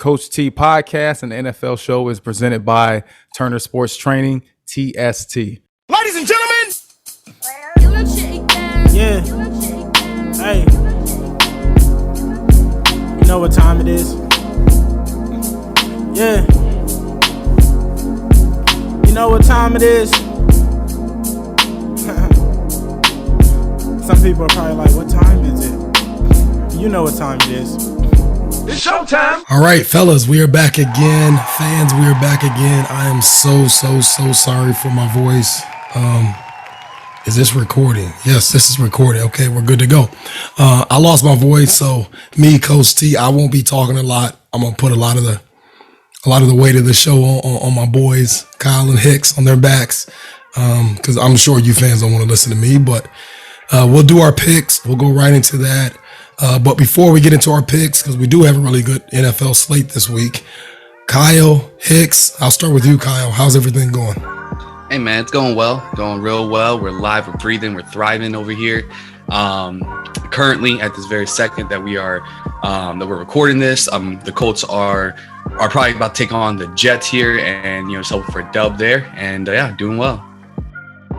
Coach T podcast, and the NFL show is presented by Turner Sports Training, TST. Ladies and gentlemen. Yeah. Hey. You know what time it is? Yeah. You know what time it is? Some people are probably like, what time is it? You know what time it is. It's showtime. All right, fellas, we are back again. Fans, we are back again. I am so sorry for my voice. Is this recording? Yes, this is recording. Okay, we're good to go. I lost my voice, so me, Coach T, I won't be talking a lot. I'm gonna put a lot of the weight of the show on my boys, Kyle and Hicks, on their backs, because I'm sure you fans don't want to listen to me. But we'll do our picks. We'll go right into that. But before we get into our picks, because we do have a really good NFL slate this week, Kyle, Hicks, I'll start with you, Kyle. How's everything going? Hey, man, it's going well, going real well. We're live, we're breathing, we're thriving over here. Currently, at this very second that we're recording this, the Colts are probably about to take on the Jets here, and just hoping for a dub there. And doing well.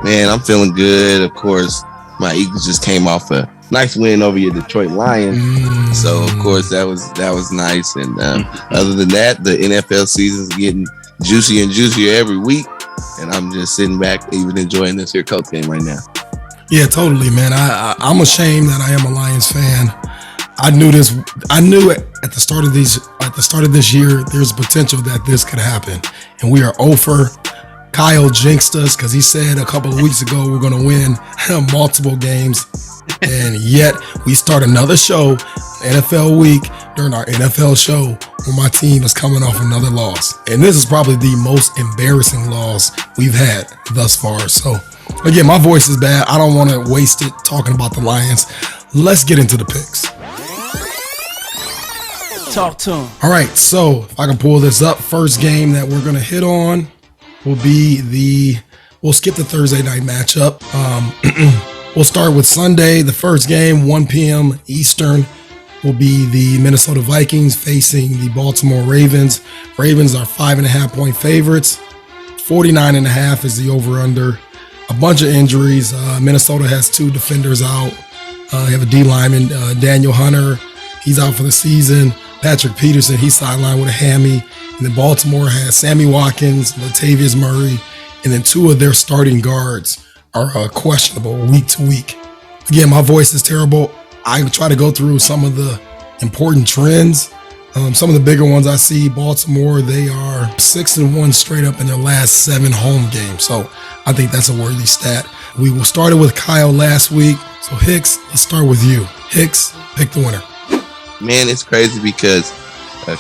Man, I'm feeling good. Of course, my Eagles just came off a nice win over your Detroit Lions. So, of course, that was nice. And other than that, the NFL season's getting juicier and juicier every week. And I'm just sitting back, even enjoying this here Colts game right now. Yeah, totally, man. I'm ashamed that I am a Lions fan. I knew at the start of this year, there's potential that this could happen. And we are 0 for. Kyle jinxed us because he said a couple of weeks ago we're going to win multiple games. And yet we start another show, NFL week, during our NFL show where my team is coming off another loss. And this is probably the most embarrassing loss we've had thus far. So again, my voice is bad. I don't want to waste it talking about the Lions. Let's get into the picks. Talk to him. All right, so if I can pull this up, first game that we're going to hit on will be we'll skip the Thursday night matchup. We'll start with Sunday. The first game, 1 p.m. Eastern, will be the Minnesota Vikings facing the Baltimore Ravens. Ravens are 5.5-point favorites. 49.5 is the over-under. A bunch of injuries. Minnesota has 2 defenders out. They have a D lineman, Daniel Hunter. He's out for the season. Patrick Peterson, he's sidelined with a hammy. And then Baltimore has Sammy Watkins, Latavius Murray, and then 2 of their starting guards are questionable week to week. Again, my voice is terrible. I try to go through some of the important trends. Some of the bigger ones I see, Baltimore, they are 6-1 straight up in their last 7 home games. So I think that's a worthy stat. We will start it with Kyle last week. So Hicks, let's start with you. Hicks, pick the winner. Man, it's crazy because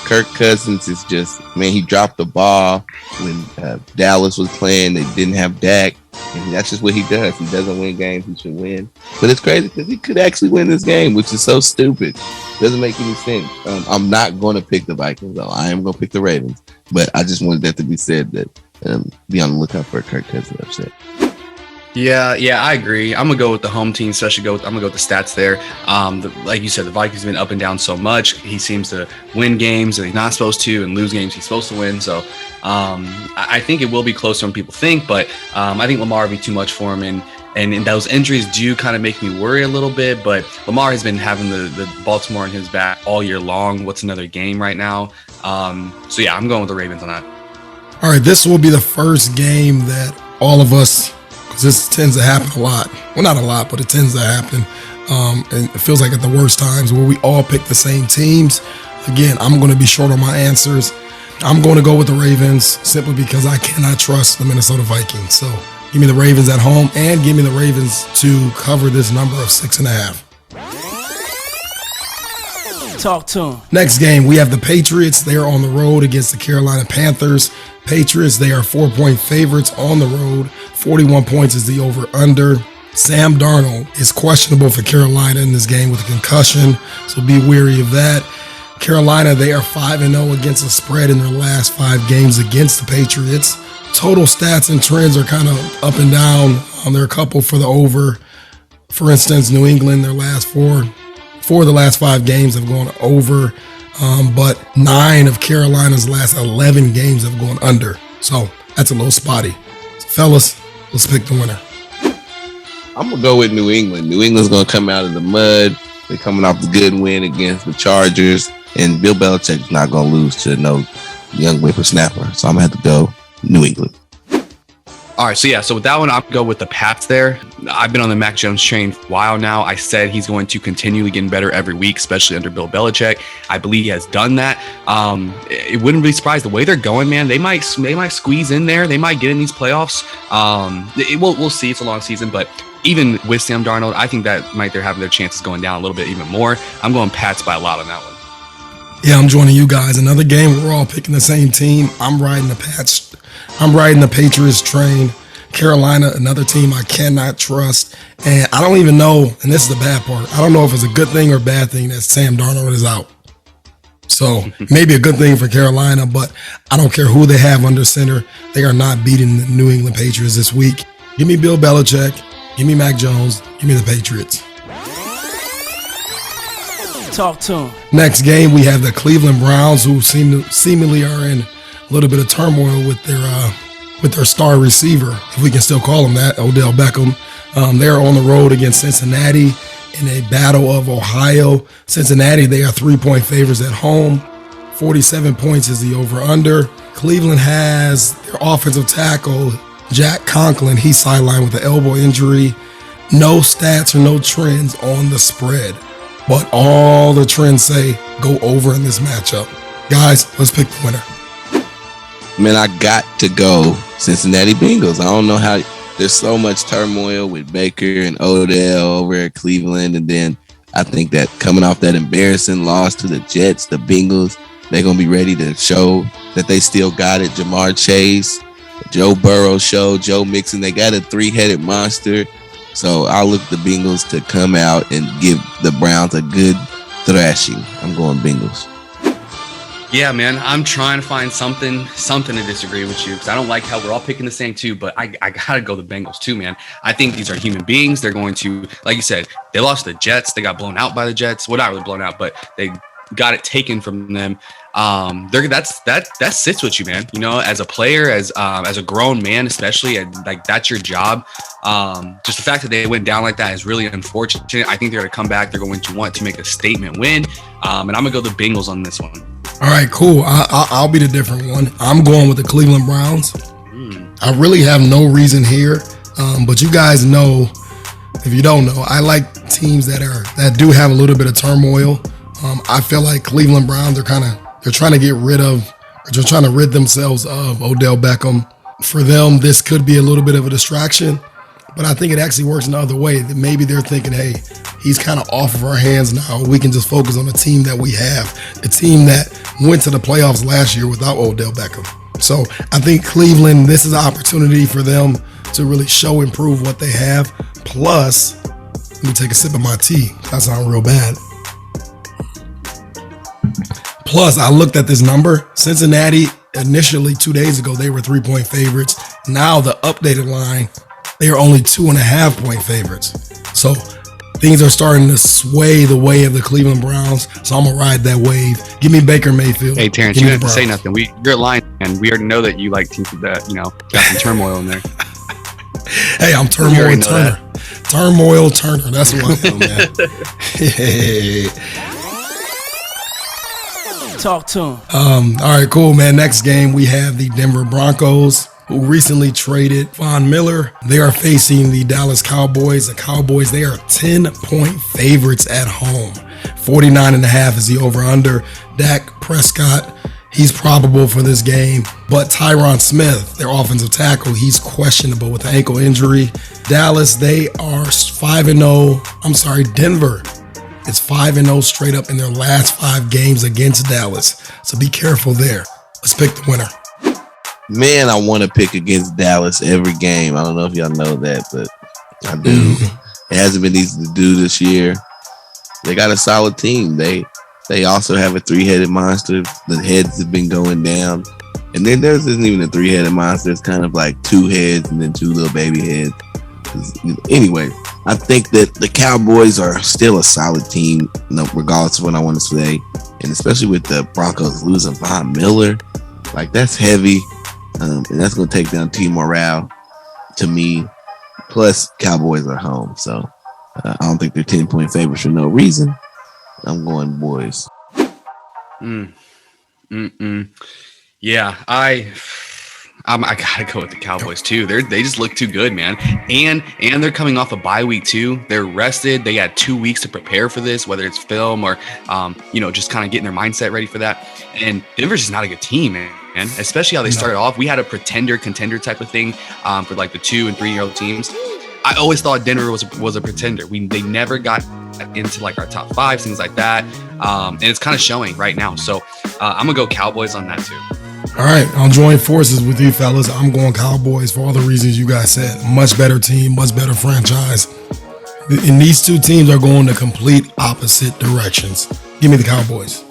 Kirk Cousins is just, man, he dropped the ball when Dallas was playing. They didn't have Dak. And that's just what he does. He doesn't win games. He should win. But it's crazy because he could actually win this game, which is so stupid. Doesn't make any sense. I'm not going to pick the Vikings, though. I am going to pick the Ravens. But I just wanted that to be said, that be on the lookout for a Kirk Cousins upset. Yeah, I agree. I'm gonna go with the home team, especially I'm gonna go with the stats there. Like you said, the Vikings have been up and down so much. He seems to win games that he's not supposed to, and lose games he's supposed to win. So I think it will be closer than people think, but I think Lamar will be too much for him, and those injuries do kind of make me worry a little bit. But Lamar has been having the Baltimore in his back all year long. What's another game right now? So yeah, I'm going with the Ravens on that. All right, this will be the first game that all of us, because this tends to happen a lot. Well, not a lot, but it tends to happen. And it feels like at the worst times where we all pick the same teams. Again, I'm going to be short on my answers. I'm going to go with the Ravens simply because I cannot trust the Minnesota Vikings. So give me the Ravens at home and give me the Ravens to cover this number of 6.5. Talk to him. Next game, we have the Patriots. They are on the road against the Carolina Panthers. Patriots, they are 4-point favorites on the road. 41 points is the over-under. Sam Darnold is questionable for Carolina in this game with a concussion, so be wary of that. Carolina, they are 5-0 against the spread in their last 5 games against the Patriots. Total stats and trends are kind of up and down. There are a couple for the over. For instance, New England, their last 4 of the last 5 games have gone over. but 9 of Carolina's last 11 games have gone under. So that's a little spotty. So fellas, let's pick the winner. I'm going to go with New England. New England's going to come out of the mud. They're coming off the good win against the Chargers. And Bill Belichick's not going to lose to no young whippersnapper. So I'm going to have to go New England. All right, so with that one, I'll go with the Pats there. I've been on the Mac Jones train for a while now. I said he's going to continually get better every week, especially under Bill Belichick. I believe he has done that. It wouldn't be surprised the way they're going, man. They might squeeze in there. They might get in these playoffs. We'll see. It's a long season, but even with Sam Darnold, I think that they're having their chances going down a little bit even more. I'm going Pats by a lot on that one. Yeah, I'm joining you guys. Another game where we're all picking the same team. I'm riding the Pats. I'm riding the Patriots train. Carolina, another team I cannot trust. And I don't even know, and this is the bad part, I don't know if it's a good thing or bad thing that Sam Darnold is out. So maybe a good thing for Carolina, but I don't care who they have under center. They are not beating the New England Patriots this week. Give me Bill Belichick. Give me Mac Jones. Give me the Patriots. Talk to him. Next game, we have the Cleveland Browns, who seemingly are in a little bit of turmoil with their star receiver, if we can still call him that, Odell Beckham. They're on the road against Cincinnati in a battle of Ohio. Cincinnati, they are 3-point favorites at home. 47 points is the over-under. Cleveland has their offensive tackle, Jack Conklin. He's sidelined with an elbow injury. No stats or no trends on the spread, but all the trends say go over in this matchup. Guys, let's pick the winner. Man, I got to go Cincinnati Bengals. I don't know how there's so much turmoil with Baker and Odell over at Cleveland. And then I think that coming off that embarrassing loss to the Jets, the Bengals, they're going to be ready to show that they still got it. Jamar Chase, Joe Burrow show, Joe Mixon, they got a 3-headed monster. So I'll look the Bengals to come out and give the Browns a good thrashing. I'm going Bengals. Yeah, man, I'm trying to find something to disagree with you because I don't like how we're all picking the same too, but I got to go the Bengals too, man. I think these are human beings. They're going to, like you said, they lost to the Jets. They got blown out by the Jets. Well, not really blown out, but they got it taken from them. That sits with you, man. You know, as a player, as a grown man, especially, and like that's your job. Just the fact that they went down like that is really unfortunate. I think they're going to come back. They're going to want to make a statement win, and I'm gonna go the Bengals on this one. All right, cool. I'll be the different one. I'm going with the Cleveland Browns. I really have no reason here, but you guys know, if you don't know, I like teams that do have a little bit of turmoil. I feel like Cleveland Browns they're trying to get rid of, or they're trying to rid themselves of Odell Beckham. For them, this could be a little bit of a distraction, but I think it actually works in the other way. That maybe they're thinking, hey, he's kind of off of our hands now. We can just focus on the team that we have, the team that went to the playoffs last year without Odell Beckham. So I think Cleveland, this is an opportunity for them to really show and prove what they have. Plus, let me take a sip of my tea. That sounds real bad. Plus, I looked at this number. Cincinnati, initially 2 days ago, they were 3-point favorites. Now the updated line, they are only 2.5-point favorites. So things are starting to sway the way of the Cleveland Browns. So I'm going to ride that wave. Give me Baker Mayfield. Hey, Terrence, you don't have to say nothing. You're lying, and we already know that you like teams that, got some turmoil in there. Hey, I'm Turmoil Turner. Turmoil Turner. That's who I am, man. Talk to him. All right, cool, man. Next game, we have the Denver Broncos, who recently traded Von Miller. They are facing the Dallas Cowboys. The Cowboys, they are 10-point favorites at home. 49.5 is the over-under. Dak Prescott, he's probable for this game. But Tyron Smith, their offensive tackle, he's questionable with an ankle injury. Dallas, they are 5-0. Denver is 5-0 straight up in their last 5 games against Dallas. So be careful there. Let's pick the winner. Man, I want to pick against Dallas every game. I don't know if y'all know that, but I do. It hasn't been easy to do this year. They got a solid team. They also have a 3-headed monster. The heads have been going down. And then there's isn't even a 3-headed monster. It's kind of like 2 heads and then 2 little baby heads. Anyway, I think that the Cowboys are still a solid team, regardless of what I want to say. and especially with the Broncos losing Von Miller, like that's heavy, and that's going to take down team morale to me. Plus, Cowboys are home, so I don't think they're 10-point favorites for no reason. I'm going boys. Yeah, I gotta go with the Cowboys too. They just look too good, man. And they're coming off a bye week too. They're rested. They had 2 weeks to prepare for this, whether it's film or just kind of getting their mindset ready for that. And Denver's just not a good team, man. Especially how they started off. We had a contender type of thing for like the 2 and 3 year old teams. I always thought Denver was a pretender. They never got into like our top 5, things like that. And it's kind of showing right now. So I'm gonna go Cowboys on that too. All right, I'll join forces with you fellas. I'm going Cowboys for all the reasons you guys said. Much better team, much better franchise. And these two teams are going the complete opposite directions. Give me the Cowboys.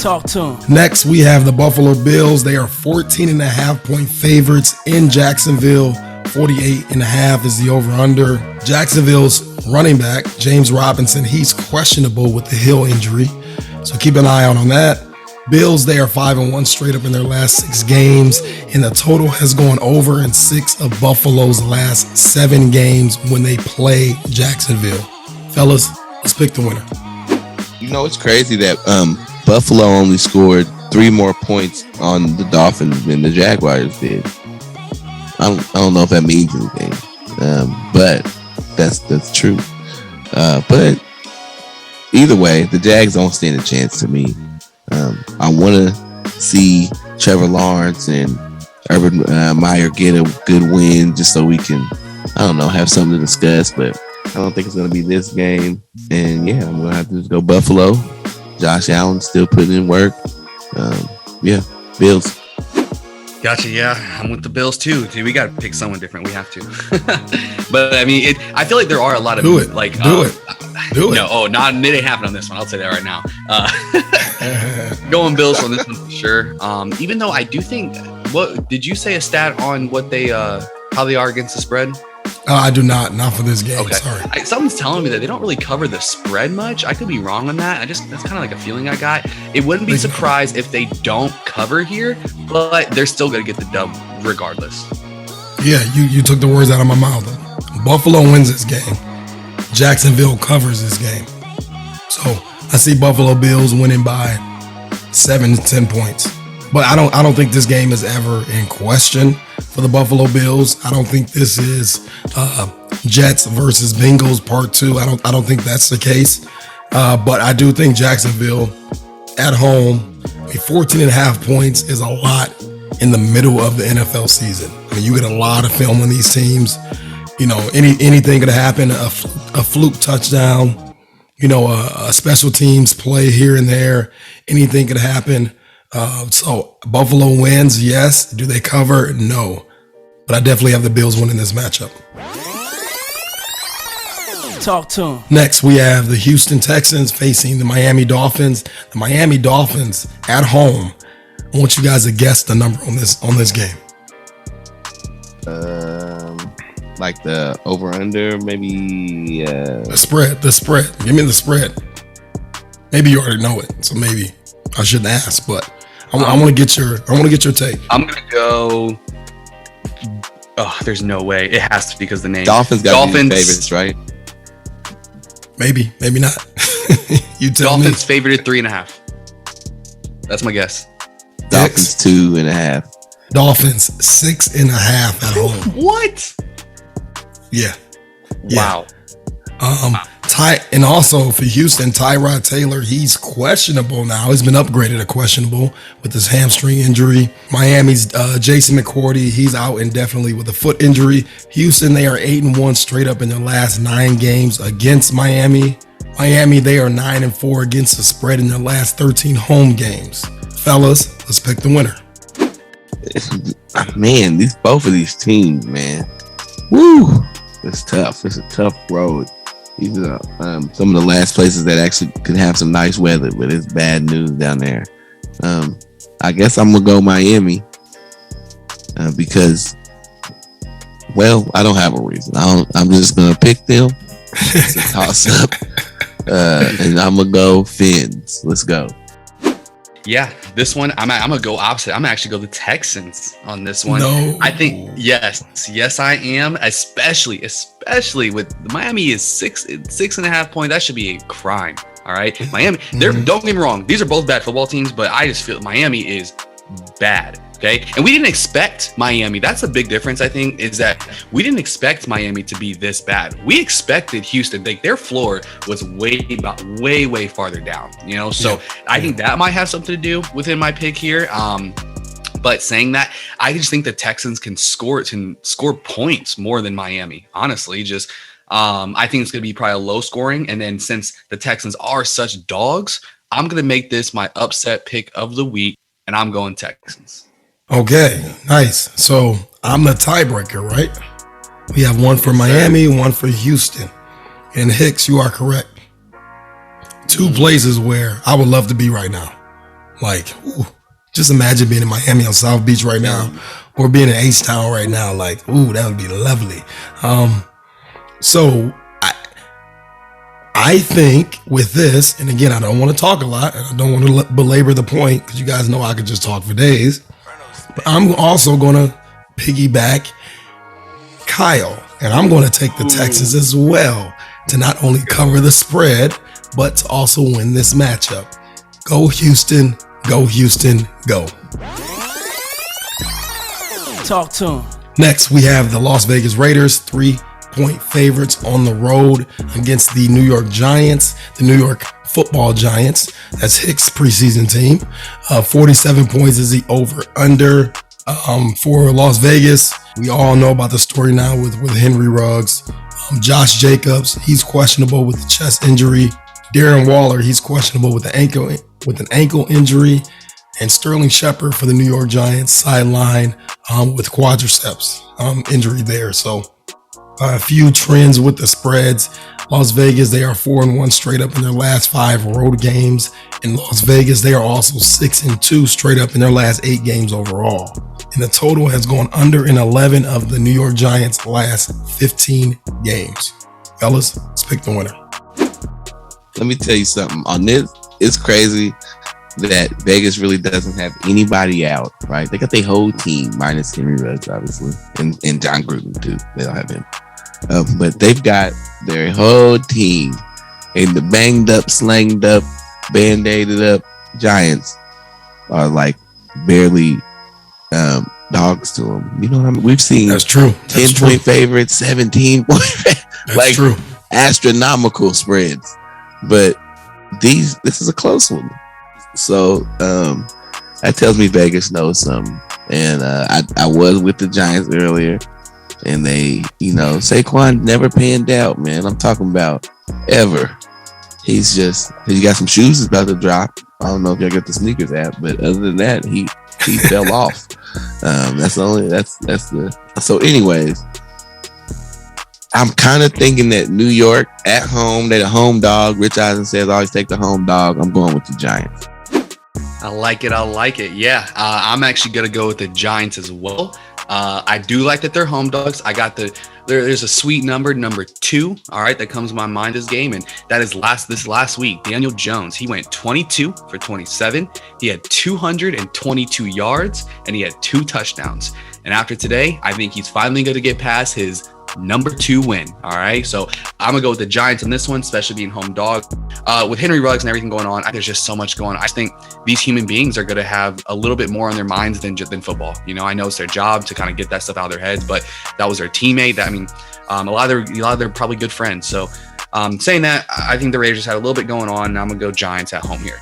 Talk to him. Next, we have the Buffalo Bills. They are 14.5-point favorites in Jacksonville. 48.5 is the over-under. Jacksonville's running back, James Robinson, he's questionable with the heel injury. So keep an eye out on that. Bills, they are 5-1 straight up in their last 6 games, and the total has gone over in 6 of Buffalo's last 7 games when they play Jacksonville. Fellas, let's pick the winner. It's crazy that Buffalo only scored 3 more points on the Dolphins than the Jaguars did. I don't know if that means anything, but that's true. But either way, the Jags don't stand a chance to me. I want to see Trevor Lawrence and Urban Meyer get a good win just so we can, have something to discuss. But I don't think it's going to be this game. And yeah, I'm going to have to just go Buffalo. Josh Allen still putting in work. Bills. Gotcha. Yeah, I'm with the Bills too. Dude, we got to pick someone different. We have to. But I mean, I feel like there are a lot of Do it. No, it ain't happening on this one. I'll say that right now. Going Bills on this one for sure. Even though I do think, what did you say a stat on what they how they are against the spread? I do not for this game. Okay. Sorry. Someone's telling me that they don't really cover the spread much. I could be wrong on that. That's kind of like a feeling I got. It wouldn't be surprised if they don't cover here, but they're still going to get the dub regardless. Yeah, you took the words out of my mouth. Buffalo wins this game. Jacksonville covers this game. So I see Buffalo Bills winning by 7 to 10 points. But I don't think this game is ever in question for the Buffalo Bills. I don't think this is Jets versus Bengals part 2. I don't think that's the case. But I do think Jacksonville at home, 14.5 points is a lot in the middle of the NFL season. I mean, you get a lot of film on these teams. Anything could happen. A fluke touchdown. A special teams play here and there. Anything could happen. So Buffalo wins, yes. Do they cover? No. But I definitely have the Bills winning this matchup. Talk to him. Next, we have the Houston Texans facing the Miami Dolphins. The Miami Dolphins at home. I want you guys to guess the number on this game. Like the over/under, maybe. The spread. Give me the spread. Maybe you already know it, so maybe I shouldn't ask, but I want to get your take. I'm gonna go. Oh, there's no way. It has to be because the name. Dolphins got to be the favorites, right? Maybe not. You tell Dolphins me. Dolphins favored 3.5. That's my guess. Dolphins 2.5. Dolphins 6.5 at home. What? Yeah. Wow. And also for Houston, Tyrod Taylor, he's questionable now. He's been upgraded to questionable with his hamstring injury. Miami's Jason McCourty, he's out indefinitely with a foot injury. Houston, they are 8-1 straight up in their last 9 games against Miami. Miami, they are 9-4 against the spread in their last 13 home games. Fellas, let's pick the winner. Man, both of these teams, man. Woo! It's tough. It's a tough road. These are some of the last places that actually could have some nice weather, but it's bad news down there. I guess I'm gonna go Miami because, well, I don't have a reason. I'm just gonna pick them. It's a toss up. And I'm gonna go Fins. Let's go. Yeah, this one I'm gonna go opposite. I'm gonna actually go the Texans on this one. No. I think yes, I am. Especially with Miami is 6.5 points. That should be a crime. All right, Miami. Don't get me wrong. These are both bad football teams, but I just feel Miami is bad. Okay, and we didn't expect Miami. That's a big difference, I think, is that we didn't expect Miami to be this bad. We expected Houston. Their floor was way farther down. So I think that might have something to do within my pick here. But saying that, I just think the Texans can score points more than Miami. Honestly, I think it's going to be probably a low scoring. And then since the Texans are such dogs, I'm going to make this my upset pick of the week, and I'm going Texans. Okay, nice. So I'm the tiebreaker, right? We have one for Miami, one for Houston. And Hicks, you are correct. Two places where I would love to be right now. Like, just imagine being in Miami on South Beach right now, or being in H-Town right now. Like, that would be lovely. So I think with this, and again, I don't want to talk a lot, and I don't want to belabor the point because you guys know I could just talk for days. But I'm also going to piggyback Kyle, and I'm going to take the Texans as well to not only cover the spread, but to also win this matchup. Go Houston, go Houston, go. Talk to him. Next, we have the Las Vegas Raiders, 3-point favorites on the road against the New York Giants, the New York Football Giants. That's Hicks' preseason team. 47 points is the over-under for Las Vegas. We all know about the story now with Henry Ruggs. Josh Jacobs, he's questionable with a chest injury. Darren Waller, he's questionable with an ankle injury. And Sterling Shepard for the New York Giants sideline with quadriceps injury there. So a few trends with the spreads. Las Vegas, they are 4-1 straight up in their last 5 road games. In Las Vegas, they are also 6-2 straight up in their last 8 games overall. And the total has gone under in 11 of the New York Giants' last 15 games. Fellas, let's pick the winner. Let me tell you something. On this, it's crazy that Vegas really doesn't have anybody out, right? They got their whole team, minus Henry Ruggs, obviously, and John Gruden, too. They don't have him. But they've got their whole team, and the banged up, slanged up, band-aided up Giants are like barely dogs to them. You know what I mean? We've seen that's true. 10-point favorites, 17-point That's like true. Astronomical spreads. But this is a close one. So that tells me Vegas knows something. And I was with the Giants earlier, and they, Saquon never panned out, man. I'm talking about ever. He got some shoes that's about to drop. I don't know if y'all got the sneakers app, but other than that, he fell off. So anyways, I'm kind of thinking that New York at home, they're the home dog. Rich Eisen says always take the home dog. I'm going with the Giants. I like it. Yeah, I'm actually going to go with the Giants as well. I do like that they're home dogs. I got there's a sweet number 2, all right, that comes to my mind this game, and that is this last week. Daniel Jones, he went 22 for 27. He had 222 yards, and he had 2 touchdowns. And after today, I think he's finally going to get past his number 2 win. All right. So I'm going to go with the Giants in this one, especially being home dog. With Henry Ruggs and everything going on, there's just so much going on. I think these human beings are going to have a little bit more on their minds than football. I know it's their job to kind of get that stuff out of their heads, but that was their teammate. A lot of their probably good friends. So saying that, I think the Raiders had a little bit going on, and I'm going to go Giants at home here.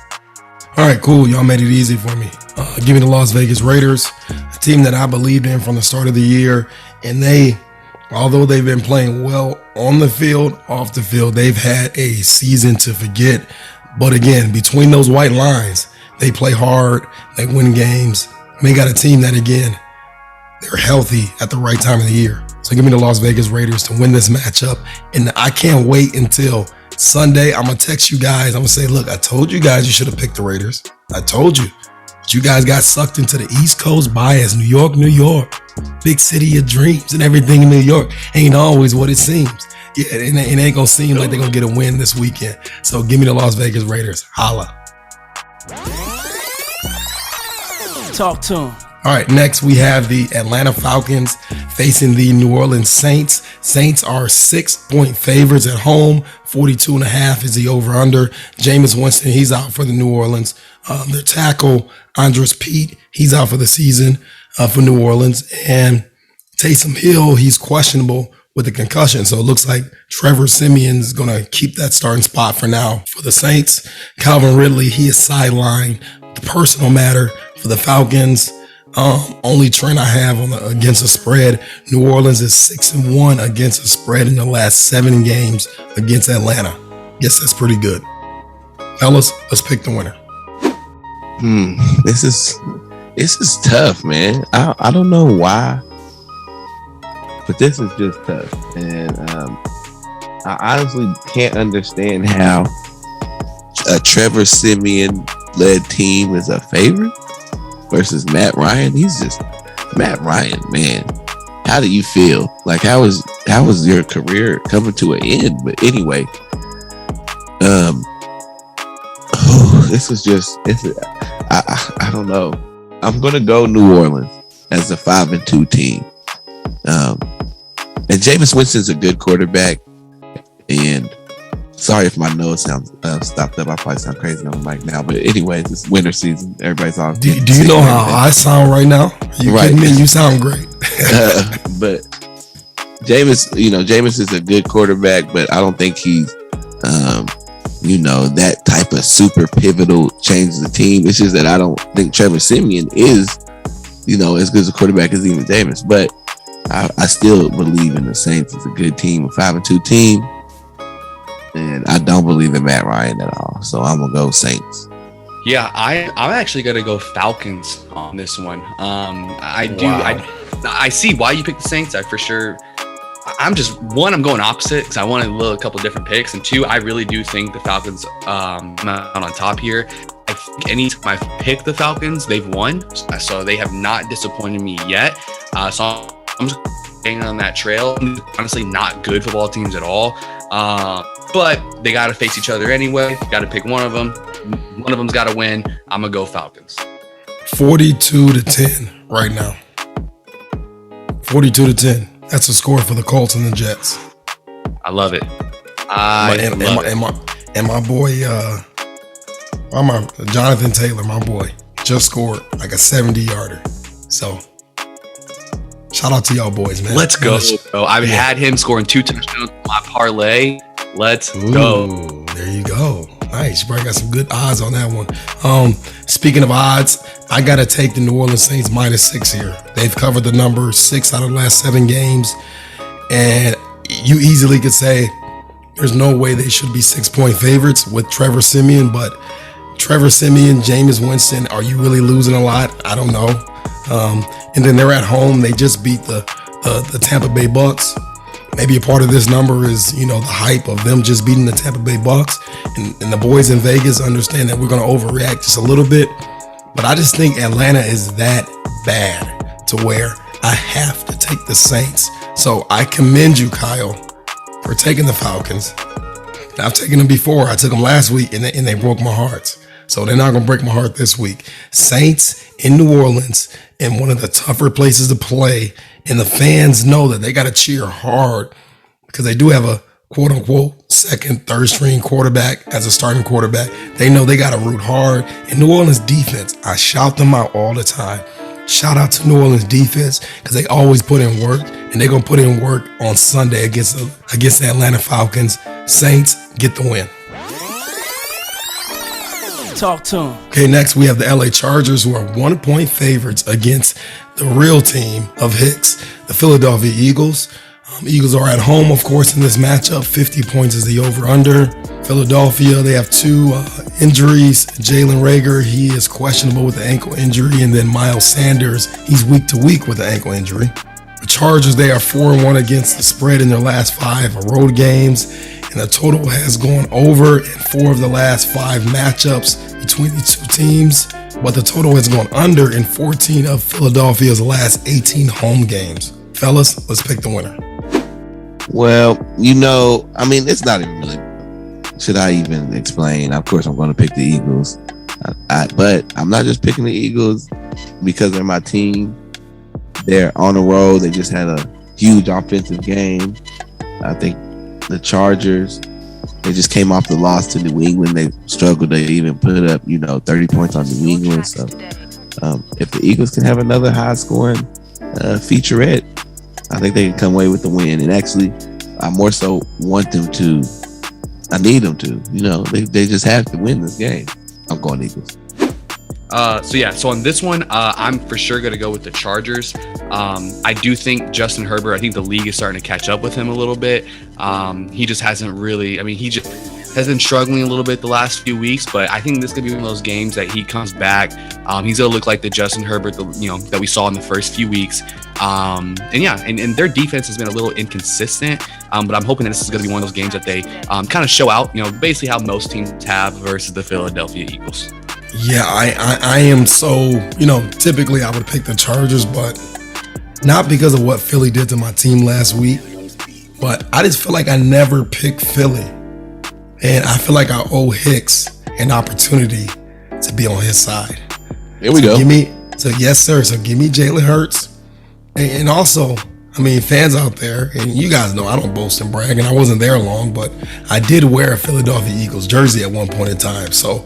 All right, cool. Y'all made it easy for me. Give me the Las Vegas Raiders, a team that I believed in from the start of the year. And although they've been playing well on the field, off the field, they've had a season to forget. But again, between those white lines, they play hard, they win games. And they got a team that, again, they're healthy at the right time of the year. So give me the Las Vegas Raiders to win this matchup. And I can't wait until Sunday. I'm going to text you guys. I'm going to say, look, I told you guys you should have picked the Raiders. I told you. But you guys got sucked into the East Coast bias. New York. Big city of dreams, and everything in New York ain't always what it seems. Yeah, it ain't gonna seem like they're gonna get a win this weekend. So give me the Las Vegas Raiders. Holla. Talk to him. All right, next we have the Atlanta Falcons facing the New Orleans Saints. Saints are 6-point favorites at home. 42.5 is the over-under. Jameis Winston, he's out for the New Orleans. Their tackle, Andres Pete, he's out for the season for New Orleans. And Taysom Hill, he's questionable with a concussion. So it looks like Trevor Siemian is going to keep that starting spot for now for the Saints. Calvin Ridley, he is sidelined. The personal matter for the Falcons. Only trend I have against the spread. New Orleans is 6-1 against the spread in the last 7 games against Atlanta. Yes, that's pretty good. Fellas, let's pick the winner. This is tough, man. I don't know why, but this is just tough, and I honestly can't understand how a Trevor Siemian led team is a favorite versus Matt Ryan. He's just Matt Ryan, man. How do you feel? Like, how was your career coming to an end? But anyway, I don't know. I'm gonna go New Orleans as a 5-2 team. And Jameis Winston's a good quarterback. And sorry if my nose sounds stopped up. I probably sound crazy on the mic now. But anyways, it's winter season. Everybody's on. Do you know how I sound right now? You right. kidding me? You sound great. But Jameis is a good quarterback, but I don't think he's that type of super pivotal change the team. It's just that I don't think Trevor Siemian is, as good as a quarterback as even Jameis. But I still believe in the Saints. It's a good team, a 5-2 team. And I don't believe in Matt Ryan at all. So I'm going to go Saints. Yeah, I'm actually going to go Falcons on this one. I see why you picked the Saints. I for sure. I'm going opposite because I wanted a couple different picks, and 2, I really do think the Falcons not on top here. I think anytime I've picked the Falcons, they've won, so they have not disappointed me yet. So I'm just staying on that trail. Honestly, not good football teams at all, but they got to face each other anyway. Got to pick one of them. One of them's got to win. I'm gonna go Falcons. 42-10 right now. 42-10. That's a score for the Colts and the Jets. I love it. And my boy, Jonathan Taylor, my boy, just scored like a 70-yarder. So, shout out to y'all boys, man. Let's go, bro. I've had him scoring 2 touchdowns on my parlay. Let's go. There you go. Nice. You probably got some good odds on that one. Speaking of odds, I got to take the New Orleans Saints -6 here. They've covered the number 6 out of the last 7 games. And you easily could say there's no way they should be 6-point favorites with Trevor Siemian. But Trevor Siemian, Jameis Winston, are you really losing a lot? I don't know. And then they're at home. They just beat the Tampa Bay Bucks. Maybe a part of this number is, the hype of them just beating the Tampa Bay Bucks. And the boys in Vegas understand that we're going to overreact just a little bit. But I just think Atlanta is that bad to where I have to take the Saints. So I commend you, Kyle, for taking the Falcons. I've taken them before. I took them last week, and they broke my heart. So they're not going to break my heart this week. Saints in New Orleans, in one of the tougher places to play. And the fans know that they got to cheer hard because they do have a quote-unquote second, third-string quarterback as a starting quarterback. They know they got to root hard. And New Orleans defense, I shout them out all the time. Shout out to New Orleans defense because they always put in work, and they're going to put in work on Sunday against the Atlanta Falcons. Saints get the win. Talk to him. Okay, next we have the LA Chargers, who are 1-point favorites against the real team of Hicks, the Philadelphia Eagles. Eagles are at home, of course, in this matchup. 50 points is the over-under. Philadelphia, they have 2 injuries. Jalen Reagor, he is questionable with the ankle injury. And then Miles Sanders, he's week to week with the ankle injury. The Chargers, they are 4-1 against the spread in their last 5 road games. And the total has gone over in 4 of the last 5 matchups between the 2 teams. But the total has gone under in 14 of Philadelphia's last 18 home games. Fellas, let's pick the winner. Well, I mean, it's not even really. Should I even explain? Of course, I'm going to pick the Eagles. But I'm not just picking the Eagles because they're my team. They're on the road. They just had a huge offensive game. I think the Chargers, they just came off the loss to New England. They struggled to even put up, 30 points on New England. So if the Eagles can have another high-scoring featurette, I think they can come away with the win. And actually, I more so want them to. I need them to. They just have to win this game. I'm going Eagles. So on this one, I'm for sure going to go with the Chargers. I do think Justin Herbert, I think the league is starting to catch up with him a little bit. He just hasn't really, he just has been struggling a little bit the last few weeks, but I think this could be one of those games that he comes back. He's going to look like the Justin Herbert, that we saw in the first few weeks. And their defense has been a little inconsistent, but I'm hoping that this is going to be one of those games that they kind of show out, basically how most teams have versus the Philadelphia Eagles. Yeah, I am so, typically I would pick the Chargers, but not because of what Philly did to my team last week, but I just feel like I never pick Philly. And I feel like I owe Hicks an opportunity to be on his side. Here we go. Yes, sir. So give me Jalen Hurts. And also, fans out there, and you guys know I don't boast and brag, and I wasn't there long, but I did wear a Philadelphia Eagles jersey at one point in time. So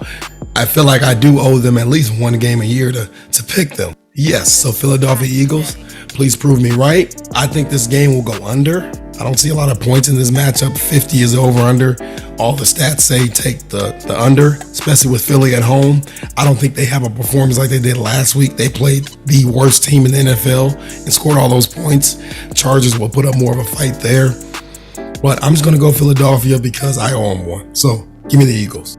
I feel like I do owe them at least one game a year to pick them. Yes, so Philadelphia Eagles, please prove me right. I think this game will go under. I don't see a lot of points in this matchup. 50 is over under. All the stats say take the under, especially with Philly at home. I don't think they have a performance like they did last week. They played the worst team in the NFL and scored all those points. Chargers will put up more of a fight there. But I'm just going to go Philadelphia because I owe them one. So give me the Eagles.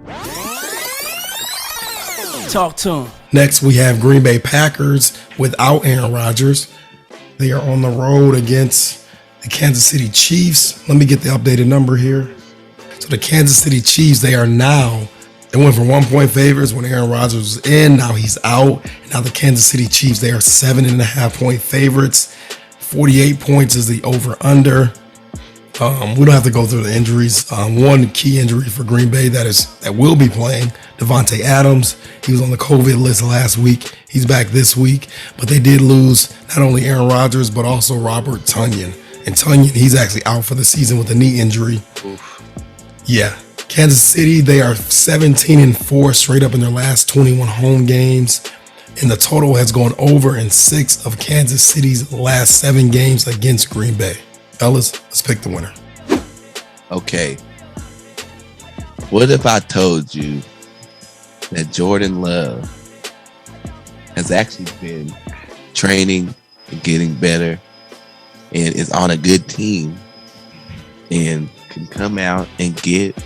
Talk to him. Next, we have Green Bay Packers without Aaron Rodgers. They are on the road against the Kansas City Chiefs. Let me get the updated number here. So the Kansas City Chiefs, they went from 1-point favorites when Aaron Rodgers was in. Now he's out. And now the Kansas City Chiefs, they are 7.5-point favorites. 48 points is the over-under. We don't have to go through the injuries. One key injury for Green Bay that will be playing, Devontae Adams. He was on the COVID list last week. He's back this week. But they did lose not only Aaron Rodgers, but also Robert Tonyan. And Tonyan, he's actually out for the season with a knee injury. Oof. Yeah. Kansas City, they are 17-4 straight up in their last 21 home games. And the total has gone over in 6 of Kansas City's last 7 games against Green Bay. Fellas, let's pick the winner. Okay. What if I told you that Jordan Love has actually been training and getting better and is on a good team and can come out and get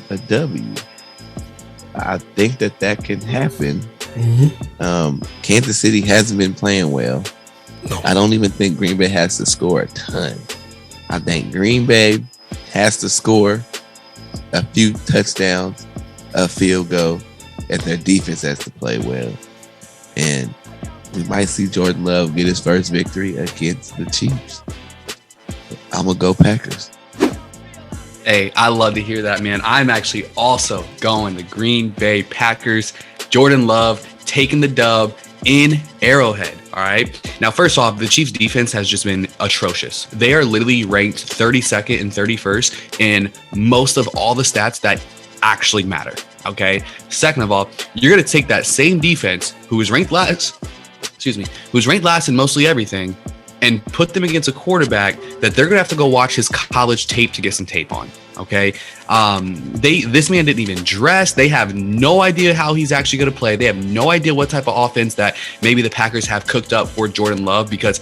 a W? I think that can happen. Mm-hmm. Kansas City hasn't been playing well. No. I don't even think Green Bay has to score a ton. I think Green Bay has to score a few touchdowns, a field goal, and their defense has to play well. And we might see Jordan Love get his first victory against the Chiefs. I'm going to go Packers. Hey, I love to hear that, man. I'm actually also going the Green Bay Packers. Jordan Love taking the dub in Arrowhead. All right. Now, first off, the Chiefs defense has just been atrocious. They are literally ranked 32nd and 31st in most of all the stats that actually matter. Okay. Second of all, you're going to take that same defense who is ranked last, who's ranked last in mostly everything, and put them against a quarterback that they're going to have to go watch his college tape to get some tape on. Okay. This man didn't even dress. They have no idea how he's actually going to play. They have no idea what type of offense that maybe the Packers have cooked up for Jordan Love, because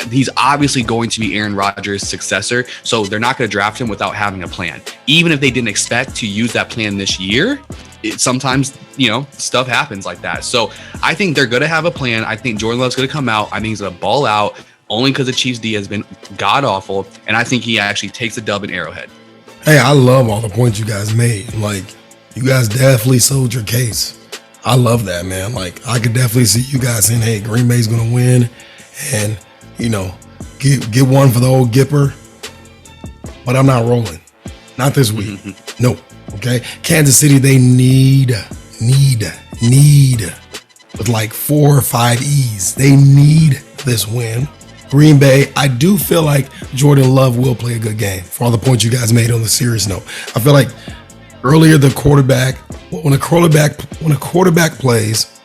he's obviously going to be Aaron Rodgers' successor. So they're not going to draft him without having a plan. Even if they didn't expect to use that plan this year, sometimes, stuff happens like that. So I think they're going to have a plan. I think Jordan Love's going to come out. I think he's going to ball out only because the Chiefs D has been god awful. And I think he actually takes a dub in Arrowhead. Hey, I love all the points you guys made. Like, you guys definitely sold your case. I love that, man. Like, I could definitely see you guys saying, hey, Green Bay's going to win. And, get one for the old Gipper. but I'm not rolling. Not this week. No. Okay. Kansas City, they need with like 4 or 5 E's. They need this win. Green Bay, I do feel like Jordan Love will play a good game for all the points you guys made on the serious note. I feel like earlier when a quarterback plays,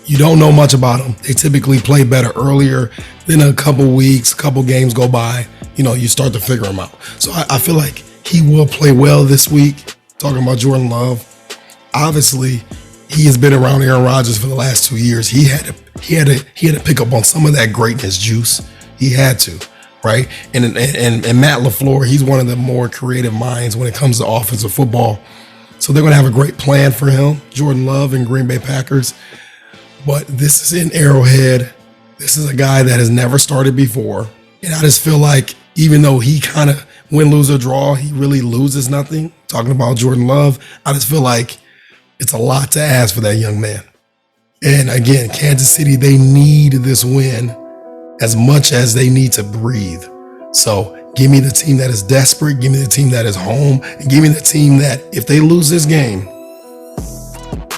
you don't know much about them. They typically play better earlier. Then a couple weeks, a couple games go by, you start to figure them out. So I feel like he will play well this week. Talking about Jordan Love, obviously he has been around Aaron Rodgers for the last 2 years. He had to pick up on some of that greatness juice. He had to, right? And Matt LaFleur, he's one of the more creative minds when it comes to offensive football. So they're going to have a great plan for him, Jordan Love and Green Bay Packers. But this is in Arrowhead. This is a guy that has never started before. And I just feel like even though he kind of win, lose, or draw, he really loses nothing. Talking about Jordan Love, I just feel like it's a lot to ask for that young man. And again, Kansas City, they need this win as much as they need to breathe. So give me the team that is desperate, give me the team that is home, and give me the team that if they lose this game,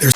there's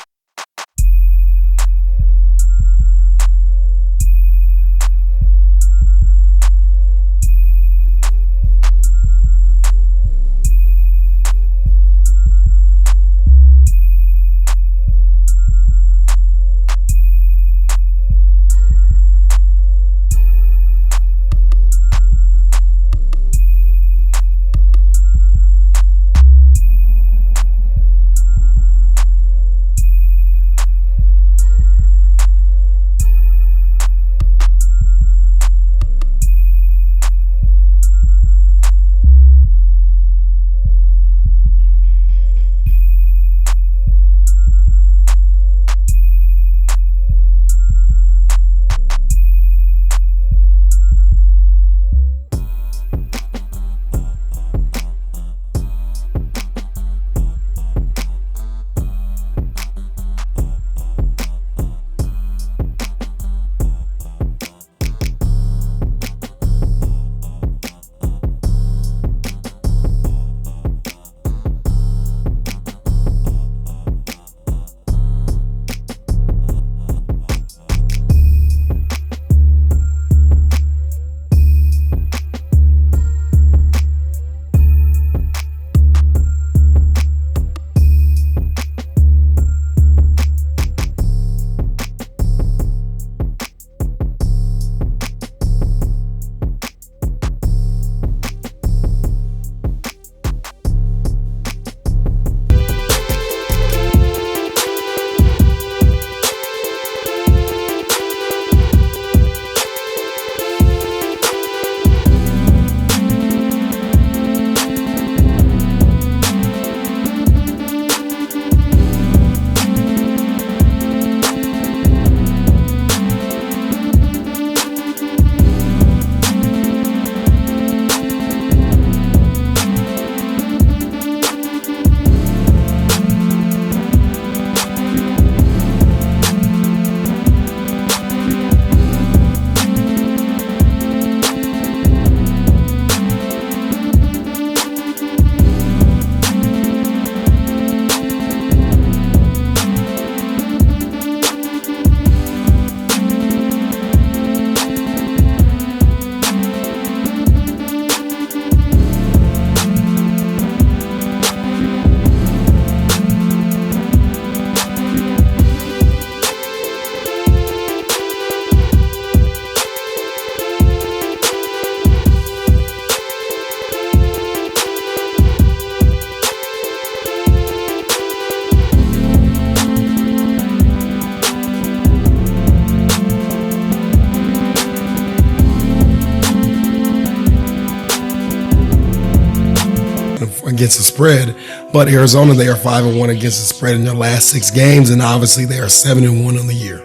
against the spread, but Arizona, they are 5-1 against the spread in their last 6 games, and obviously they are 7-1 on the year.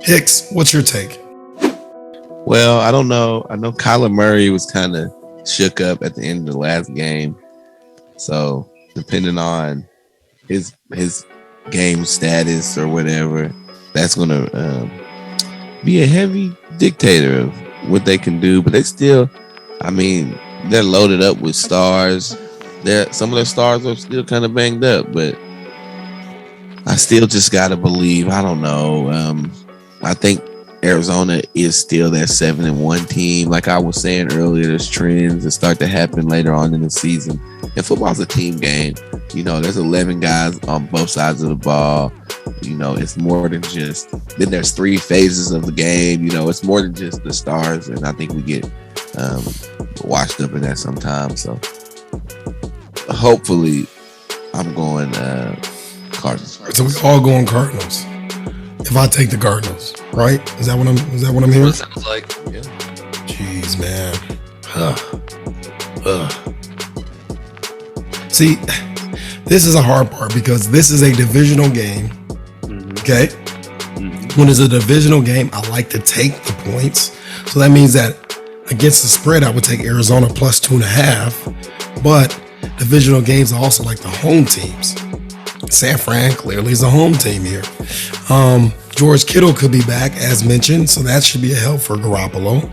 Hicks, what's your take? Well, I don't know. I know Kyler Murray was kind of shook up at the end of the last game. So depending on his game status or whatever, that's going to be a heavy dictator of what they can do. But they still I mean, they're loaded up with stars. Some of their stars are still kind of banged up, but I still just gotta believe. I don't know. I think Arizona is still that 7-1 team. Like I was saying earlier, there's trends that start to happen later on in the season. And football's a team game. There's 11 guys on both sides of the ball. It's more than just. Then there's 3 phases of the game. It's more than just the stars. And I think we get washed up in that sometimes. So hopefully, I'm going Cardinals. So we all going Cardinals. If I take the Cardinals, right? Is that what I'm hearing? It sounds like. Yeah. Jeez, man. See, this is a hard part because this is a divisional game. Okay? When it's a divisional game, I like to take the points. So that means that against the spread, I would take Arizona plus 2.5. But divisional games are also like the home teams. San Fran clearly is a home team here. George Kittle could be back, as mentioned, so that should be a help for Garoppolo.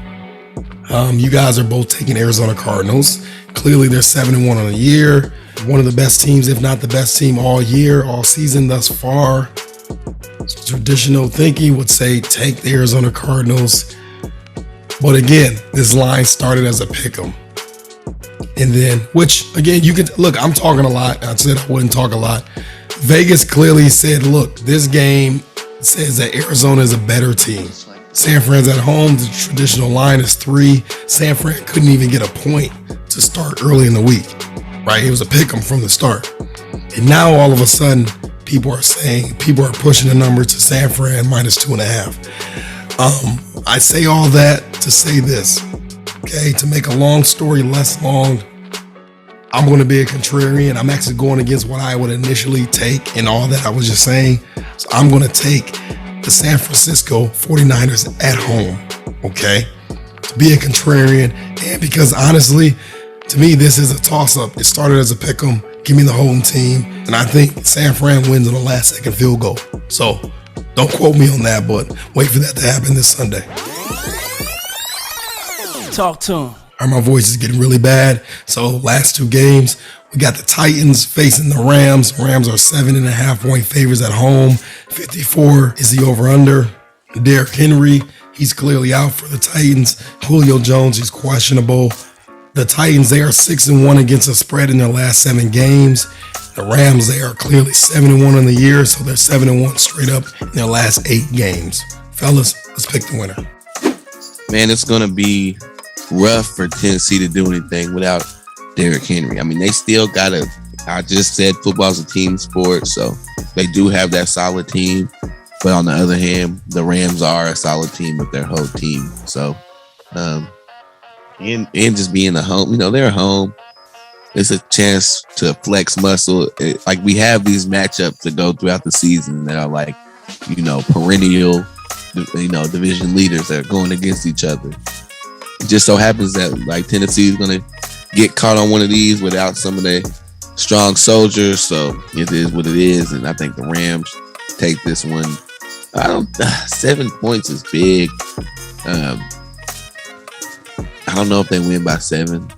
You guys are both taking Arizona Cardinals. Clearly, they're 7-1 on the year. One of the best teams, if not the best team all year, all season thus far. Traditional thinking would say take the Arizona Cardinals. But again, this line started as a pick 'em. And then, which again, you can look, I'm talking a lot. I said I wouldn't talk a lot. Vegas clearly said, look, this game says that Arizona is a better team. San Fran's at home. The traditional line is 3. San Fran couldn't even get a point to start early in the week, right? It was a pick 'em from the start. And now all of a sudden, people are pushing the number to San Fran minus 2.5. I say all that to say this, okay? To make a long story less long, I'm going to be a contrarian. I'm actually going against what I would initially take and all that I was just saying. So I'm going to take the San Francisco 49ers at home, okay? To be a contrarian, and because honestly, to me, this is a toss-up. It started as a pick 'em. Give me the home team. And I think San Fran wins on the last second field goal. So don't quote me on that, but wait for that to happen this Sunday. Talk to him. All right, my voice is getting really bad. So last 2 games, we got the Titans facing the Rams. Rams are 7.5-point favorites at home. 54 is the over-under. Derrick Henry, he's clearly out for the Titans. Julio Jones, he's questionable. The Titans, they are 6-1 against the spread in their last 7 games. The Rams, they are clearly 7-1 on the year, so they're 7-1 straight up in their last 8 games. Fellas, let's pick the winner. Man, it's going to be rough for Tennessee to do anything without Derrick Henry. I mean, they still got to, I just said football's a team sport, so they do have that solid team. But on the other hand, the Rams are a solid team with their whole team. So, and just being a home, they're home. It's a chance to flex muscle. Like we have these matchups that go throughout the season that are like, perennial, division leaders that are going against each other. It just so happens that like Tennessee is going to get caught on one of these without some of their strong soldiers. So it is what it is. And I think the Rams take this one. 7 points is big. I don't know if they win by 7,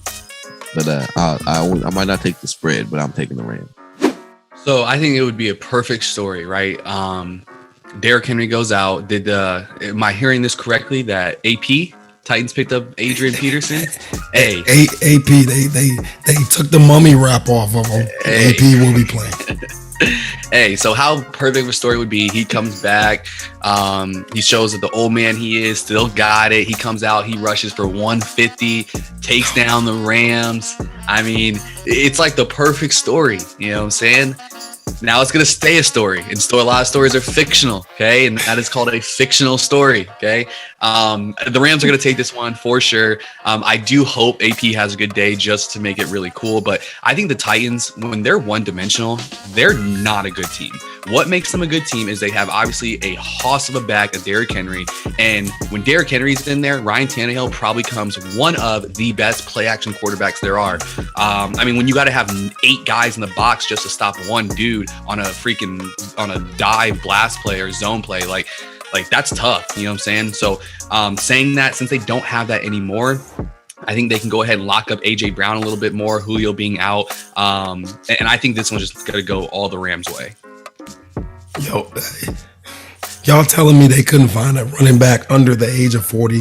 but I might not take the spread, but I'm taking the Rams. So I think it would be a perfect story, right? Derrick Henry goes out. Am I hearing this correctly? That AP Titans picked up Adrian Peterson. Hey, AP, they took the mummy wrap off of him. Hey. AP will be playing. Hey, so how perfect of a story would be? He comes back. He shows that the old man he is still got it. He comes out. He rushes for 150, takes down the Rams. I mean, it's like the perfect story. You know what I'm saying? Now it's going to stay a story. And a lot of stories are fictional, okay? And that is called a fictional story, okay? The Rams are going to take this one for sure. I do hope AP has a good day just to make it really cool. But I think the Titans, when they're one-dimensional, they're not a good team. What makes them a good team is they have obviously a hoss of a back, a Derrick Henry. And when Derrick Henry's in there, Ryan Tannehill probably becomes one of the best play-action quarterbacks there are. I mean, when you got to have 8 guys in the box just to stop one dude on a dive blast play or zone play, like that's tough. You know what I'm saying? So saying that, since they don't have that anymore, I think they can go ahead and lock up AJ Brown a little bit more, Julio being out. And I think this one's just going to go all the Rams' way. Yo, y'all telling me they couldn't find a running back under the age of 40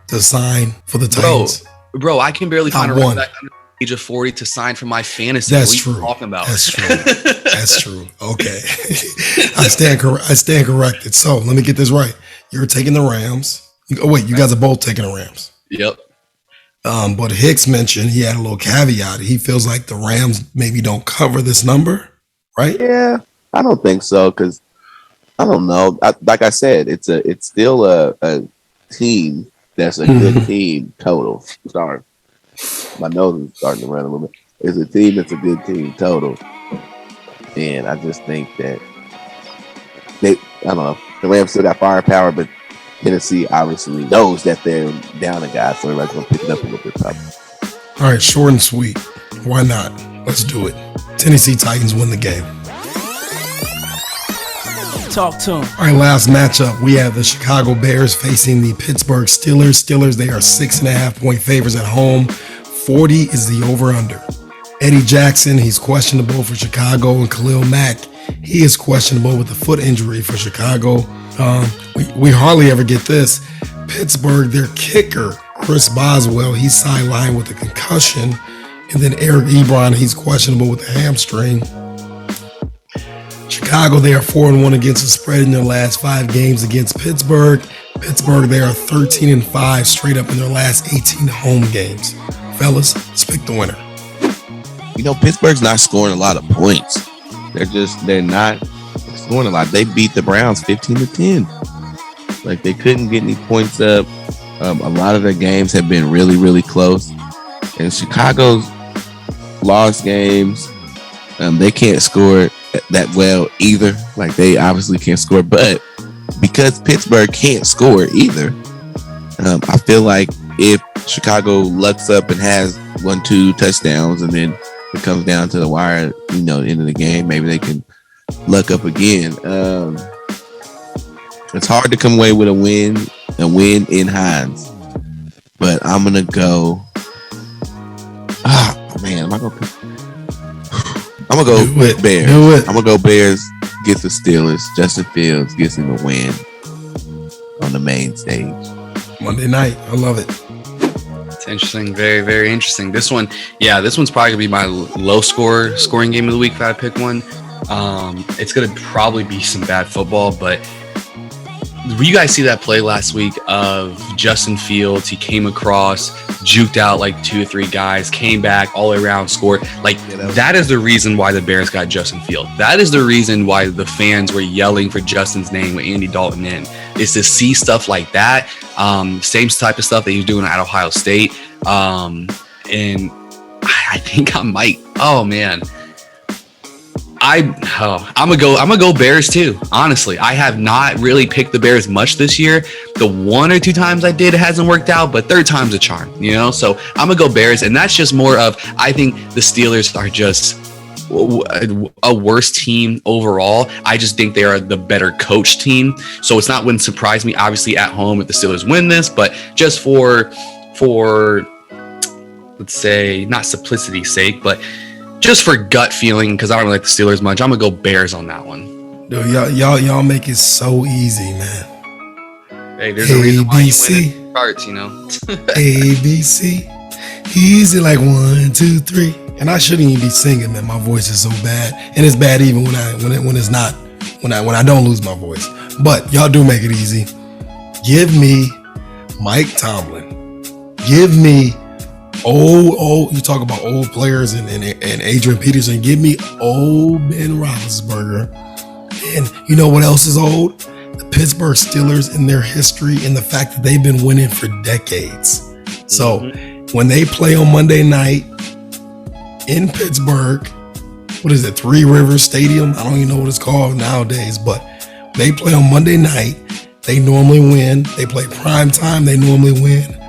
to sign for the Titans? Bro, I can barely find a running back under the age of 40 to sign for my fantasy. That's true. What are you talking about? That's true. That's true. Okay. I stand corrected. So let me get this right. You're taking the Rams. Oh, wait, you guys are both taking the Rams. Yep. But Hicks mentioned he had a little caveat. He feels like the Rams maybe don't cover this number, right? Yeah, I don't think so because I don't know. Like I said, it's still a team that's a good team total. Sorry, my nose is starting to run a little bit. It's a team that's a good team total, and I just think that I don't know. The Rams still got firepower, but Tennessee obviously knows that they're down a guy, so everybody's going to pick it up a little bit tougher. All right, short and sweet. Why not? Let's do it. Tennessee Titans win the game. Talk to him. All right, last matchup. We have the Chicago Bears facing the Pittsburgh Steelers. Steelers, they are 6.5-point favorites at home. 40 is the over-under. Eddie Jackson, he's questionable for Chicago, and Khalil Mack, he is questionable with a foot injury for Chicago. We hardly ever get this. Pittsburgh, their kicker, Chris Boswell, he's sidelined with a concussion. And then Eric Ebron, he's questionable with a hamstring. Chicago, they are 4-1 against the spread in their last 5 games against Pittsburgh. Pittsburgh, they are 13-5 straight up in their last 18 home games. Fellas, let's pick the winner. You know, Pittsburgh's not scoring a lot of points. They're not scoring a lot. They beat the Browns 15-10. Like, they couldn't get any points up. A lot of their games have been really, really close. And Chicago's lost games, they can't score that well either. Like, they obviously can't score. But because Pittsburgh can't score either, I feel like if Chicago lucks up and has 1-2 touchdowns and then it comes down to the wire, end of the game, maybe they can luck up again. It's hard to come away with a win in Hines, but I'm gonna go. I'm gonna go with Bears. Do it. I'm gonna go Bears. Get the Steelers. Justin Fields gets him a win on the main stage. Monday night. I love it. It's interesting. Very, very interesting. This one's probably gonna be my low scoring game of the week if I pick one. It's gonna probably be some bad football, but you guys see that play last week of Justin Fields? He came across, juked out like 2 or 3 guys, came back all the way around, scored. Like, that is the reason why the Bears got Justin Fields. That is the reason why the fans were yelling for Justin's name with Andy Dalton in, is to see stuff like that. Same type of stuff that he was doing at Ohio State. And I think I might. Oh man. I'm gonna go Bears too. Honestly, I have not really picked the Bears much this year. The 1 or 2 times I did, it hasn't worked out, but third time's a charm, So I'm gonna go Bears, and that's just more of, I think the Steelers are just a worse team overall. I just think they are the better coach team, so it's not wouldn't surprise me, obviously, at home if the Steelers win this, but just for let's say, not simplicity's sake, but just for gut feeling, because I don't really like the Steelers much, I'm gonna go Bears on that one. Dude, y'all make it so easy, man. Hey, there's a reason why you win it charts, ABC, easy like 1, 2, 3. And I shouldn't even be singing, man. My voice is so bad, and it's bad even when I don't lose my voice. But y'all do make it easy. Give me Mike Tomlin. Give me you talk about old players and Adrian Peterson. Give me old Ben Roethlisberger. And you know what else is old? The Pittsburgh Steelers and their history and the fact that they've been winning for decades. So when they play on Monday night in Pittsburgh, what is it, Three Rivers Stadium? I don't even know what it's called nowadays, but they play on Monday night. They normally win. They play prime time. They normally win.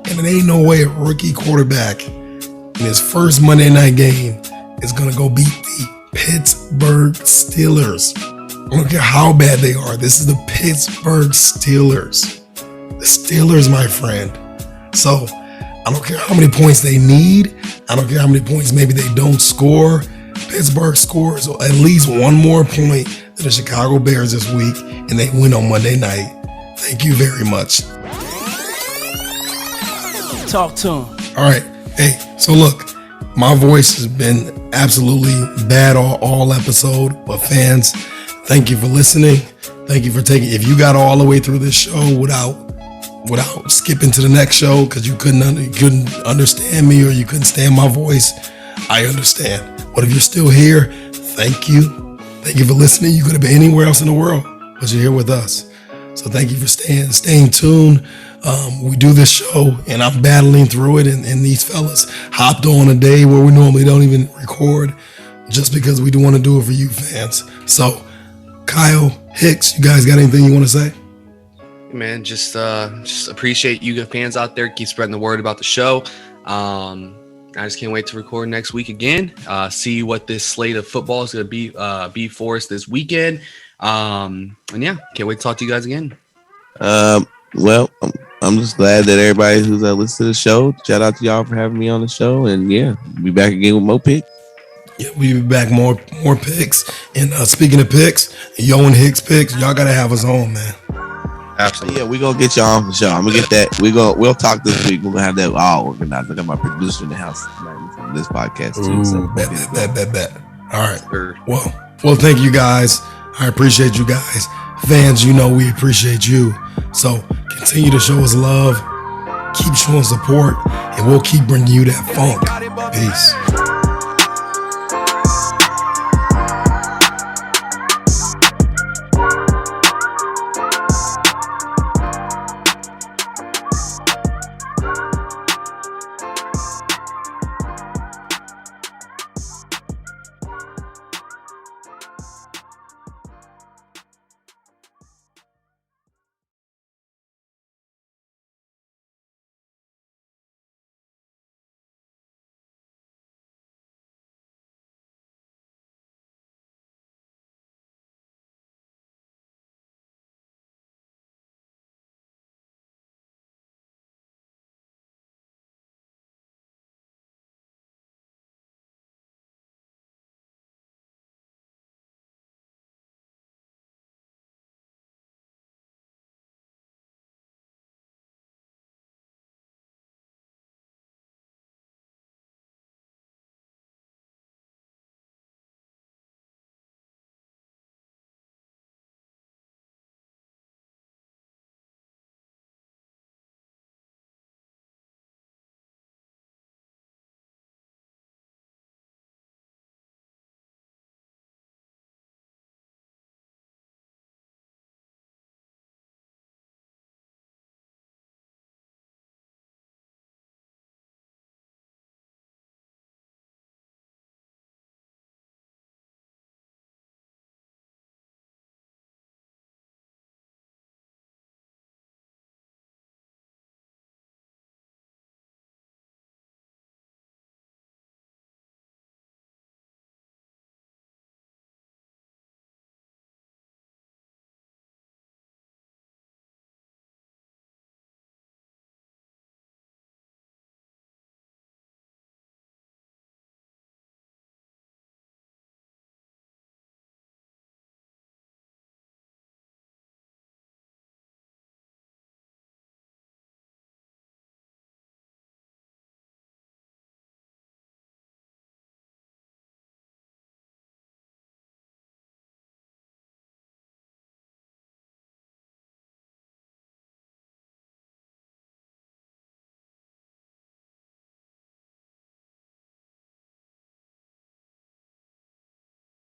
And it ain't no way a rookie quarterback in his first Monday night game is going to go beat the Pittsburgh Steelers. I don't care how bad they are. This is the Pittsburgh Steelers. The Steelers, my friend. So I don't care how many points they need. I don't care how many points maybe they don't score. Pittsburgh scores at least one more point than the Chicago Bears this week, and they win on Monday night. Thank you very much. Talk to him. All right. Hey, so look, my voice has been absolutely bad all episode, but fans, thank you for listening. Thank you for if you got all the way through this show without skipping to the next show because you couldn't understand me or you couldn't stand my voice, I understand. But if you're still here, thank you. Thank you for listening. You could have been anywhere else in the world, but you're here with us. So thank you for staying tuned. We do this show and I'm battling through it, and these fellas hopped on a day where we normally don't even record just because we do want to do it for you fans. So Kyle, Hicks, you guys got anything you want to say? Man, just appreciate you fans out there. Keep spreading the word about the show. I just can't wait to record next week again. See what this slate of football is going to be for us this weekend. And yeah, can't wait to talk to you guys again. Well, I'm just glad that everybody who's listened to the show. Shout out to y'all for having me on the show, and yeah, be back again with more picks. Yeah, we'll be back more picks. And speaking of picks, Yo and Hicks picks, y'all gotta have us on, man. Absolutely. Yeah, we're gonna get y'all on the show. I'm gonna get that. We'll talk this week. We're gonna have that all organized. I got my producer in the house tonight for this podcast too. Ooh, so bet. All right. Sure. Well, thank you guys. I appreciate you guys. Fans, you know we appreciate you. So continue to show us love. Keep showing support, and we'll keep bringing you that funk. Peace.